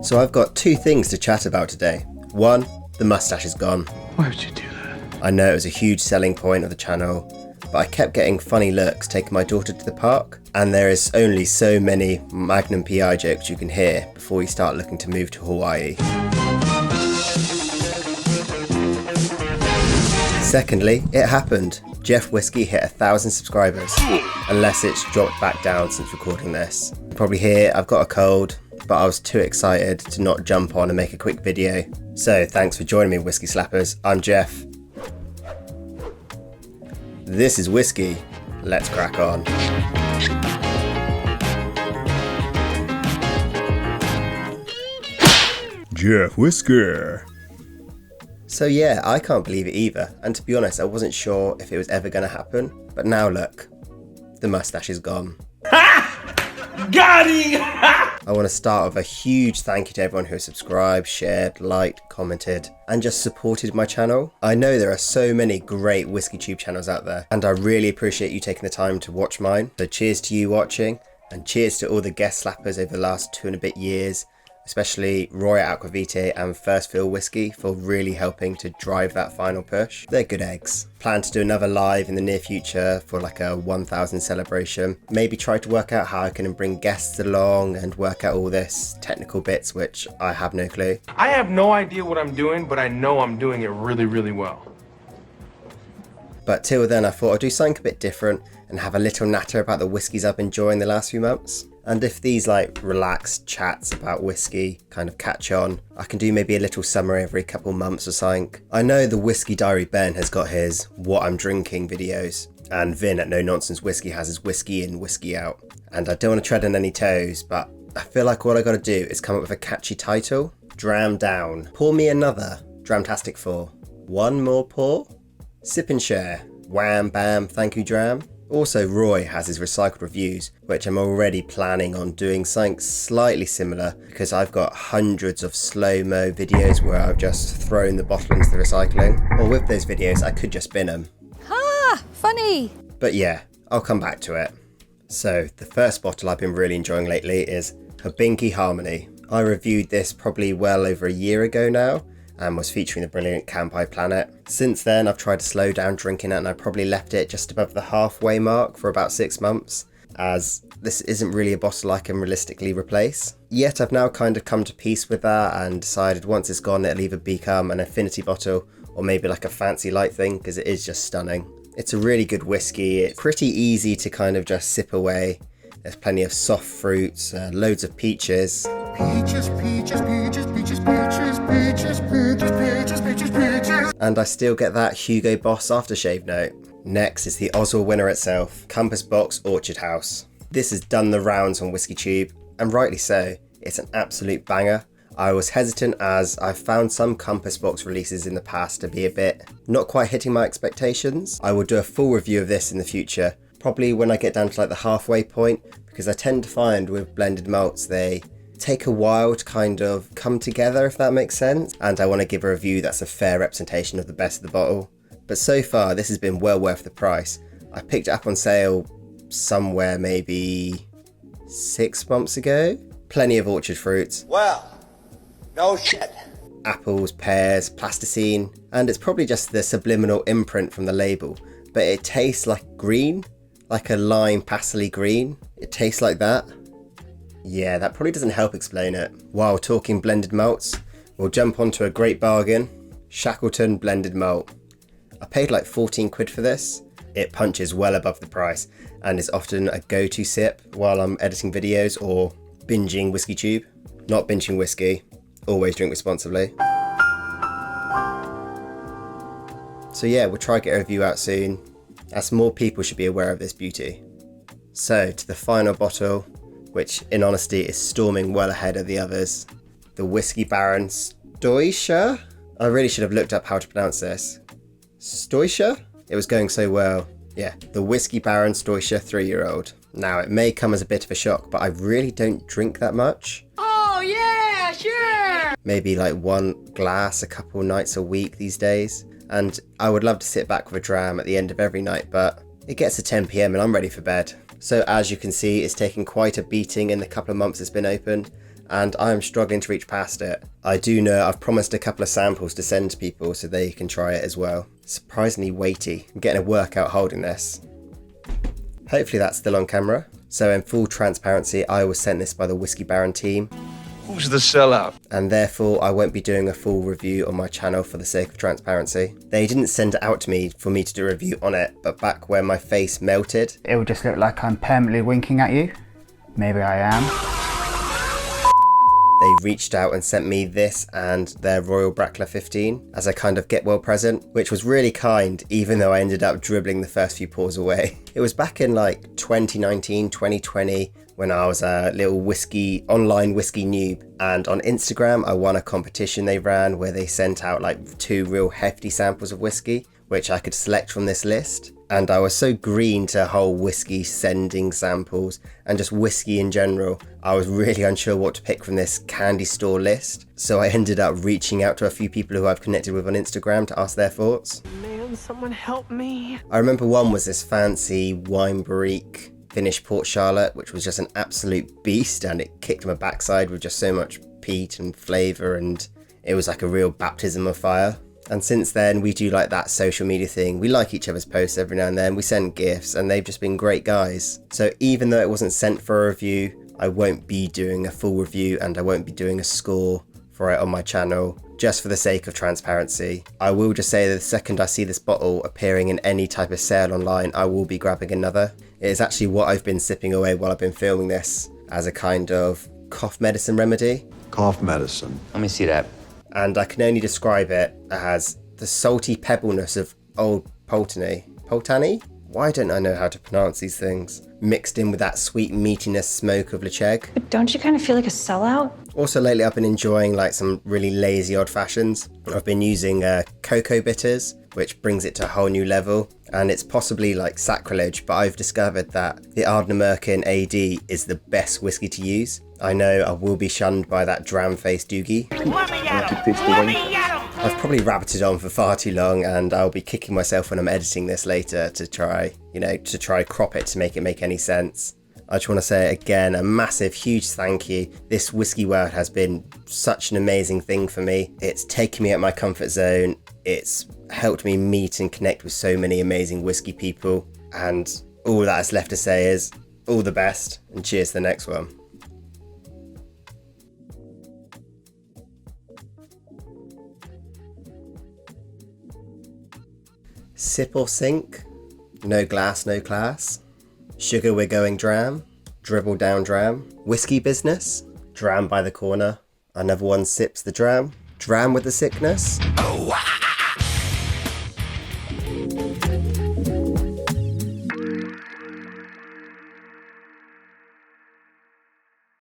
So I've got two things to chat about today. One, the mustache is gone. Why would you do that? I know it was a huge selling point of the channel, but I kept getting funny looks taking my daughter to the park, and there is only so many Magnum PI jokes you can hear before you start looking to move to Hawaii. Secondly, it happened. Jeff Whisky hit 1,000 subscribers, unless it's dropped back down since recording this. You can probably hear I've got a cold, but I was too excited to not jump on and make a quick video. So thanks for joining me, Whisky Slappers. I'm Jeff. This is Whisky. Let's crack on. Jeff Whisker. So yeah, I can't believe it either, and to be honest, I wasn't sure if it was ever going to happen, but now look, the mustache is gone. Got him! I want to start with a huge thank you to everyone who has subscribed, shared, liked, commented, and just supported my channel. I know there are so many great Whisky Tube channels out there, and I really appreciate you taking the time to watch mine. So cheers to you watching, and cheers to all the guest slappers over the last 2 and a bit years, especially Roy Aquavite and First Fill Whisky for really helping to drive that final push. They're good eggs. Plan to do another live in the near future for like a 1,000 celebration. Maybe try to work out how I can bring guests along and work out all this technical bits, which I have no clue. I have no idea what I'm doing, but I know I'm doing it really, really well. But till then, I thought I'd do something a bit different and have a little natter about the whiskies I've been enjoying the last few months. And if these like relaxed chats about whiskey kind of catch on, I can do maybe a little summary every couple months or something. I know the Whiskey Diary Ben has got his What I'm Drinking videos, and Vin at No Nonsense Whiskey has his Whiskey in, Whiskey out. And I don't want to tread on any toes, but I feel like all I got to do is come up with a catchy title. Dram down. Pour me another. Dramtastic 4. One more pour. Sip and share. Wham bam, thank you Dram. Also, Roy has his recycled reviews, which I'm already planning on doing something slightly similar because I've got hundreds of slow-mo videos where I've just thrown the bottle into the recycling. Or with those videos, I could just bin them. Ha! Funny! But yeah, I'll come back to it. So, the first bottle I've been really enjoying lately is Hobinky Harmony. I reviewed this probably well over a year ago now, and was featuring the brilliant Kampai Planet. Since then, I've tried to slow down drinking it, and I probably left it just above the halfway mark for about 6 months, as this isn't really a bottle I can realistically replace. Yet I've now kind of come to peace with that and decided once it's gone, it'll either become an affinity bottle or maybe like a fancy light thing, because it is just stunning. It's a really good whiskey. It's pretty easy to kind of just sip away. There's plenty of soft fruits, loads of peaches. Peaches, peaches, peaches, peaches, peaches, peaches, peaches, peaches, peaches, peaches. And I still get that Hugo Boss aftershave note. Next is the Oswald winner itself, Compass Box Orchard House. This has done the rounds on Whisky Tube, and rightly so. It's an absolute banger. I was hesitant as I've found some Compass Box releases in the past to be a bit not quite hitting my expectations. I will do a full review of this in the future, probably when I get down to like the halfway point, because I tend to find with blended malts they take a while to kind of come together, if that makes sense, and I want to give a review that's a fair representation of the best of the bottle. But so far this has been well worth the price. I picked it up on sale somewhere maybe 6 months ago. Plenty of orchard fruits. Well, no shit. Apples, pears, plasticine, and it's probably just the subliminal imprint from the label, but it tastes like green, like a lime pastel green. It tastes like that. Yeah, that probably doesn't help explain it. While talking blended malts, we'll jump onto a great bargain, Shackleton blended malt. I paid like 14 quid for this. It punches well above the price and is often a go-to sip while I'm editing videos or binging Whisky Tube. Not binging whiskey, always drink responsibly. So yeah, we'll try to get a review out soon, as more people should be aware of this beauty. So to the final bottle, which in honesty is storming well ahead of the others. The Whiskey Baron Stoischer? I really should have looked up how to pronounce this. Stoischer? It was going so well. Yeah, the Whiskey Baron Stoischer 3-year-old. Now it may come as a bit of a shock, but I really don't drink that much. Oh yeah, sure! Maybe like 1 glass a couple nights a week these days. And I would love to sit back with a dram at the end of every night, but it gets to 10 PM and I'm ready for bed. So as you can see, it's taken quite a beating in the couple of months it's been opened, and I am struggling to reach past it. I do know I've promised a couple of samples to send to people so they can try it as well. Surprisingly weighty. I'm getting a workout holding this. Hopefully that's still on camera. So in full transparency, I was sent this by the Whisky Baron team. Who's the sellout? And therefore I won't be doing a full review on my channel for the sake of transparency. They didn't send it out to me for me to do a review on it, but back when my face melted, it would just look like I'm permanently winking at you. Maybe I am. they reached out and sent me this and their Royal Brackler 15 as a kind of get well present, which was really kind, even though I ended up dribbling the first few pours away. It was back in like 2019, 2020, when I was a little online whiskey noob, and on Instagram I won a competition they ran where they sent out like 2 real hefty samples of whiskey, which I could select from this list. And I was so green to whole whiskey sending samples and just whiskey in general. I was really unsure what to pick from this candy store list. So I ended up reaching out to a few people who I've connected with on Instagram to ask their thoughts. Man, someone help me. I remember one was this fancy wine barrique finished Port Charlotte, which was just an absolute beast, and it kicked my backside with just so much peat and flavour, and it was like a real baptism of fire. And since then, we do like that social media thing. We like each other's posts every now and then. We send gifts, and they've just been great guys. So even though it wasn't sent for a review, I won't be doing a full review and I won't be doing a score for it on my channel, just for the sake of transparency. I will just say that the second I see this bottle appearing in any type of sale online, I will be grabbing another. It is actually what I've been sipping away while I've been filming this as a kind of cough medicine remedy. Cough medicine. Let me see that. And I can only describe it as the salty pebbleness of old Poltany? Why don't I know how to pronounce these things? Mixed in with that sweet meatiness smoke of Lecheg. But don't you kind of feel like a sellout? Also lately I've been enjoying like some really lazy odd fashions. I've been using cocoa bitters, which brings it to a whole new level. And it's possibly like sacrilege, but I've discovered that the Ardnamurchan AD is the best whiskey to use. I know I will be shunned by that dram-faced doogie. I've probably rabbited on for far too long, and I'll be kicking myself when I'm editing this later to try crop it to make it make any sense. I just want to say again, a massive, huge thank you. This whiskey world has been such an amazing thing for me. It's taken me out my comfort zone. It's helped me meet and connect with so many amazing whiskey people. And all that's left to say is all the best and cheers to the next one. Sip or sink, no glass, no class. Sugar, we're going dram, dribble down dram. Whiskey business, dram by the corner. Another one sips the dram, dram with the sickness.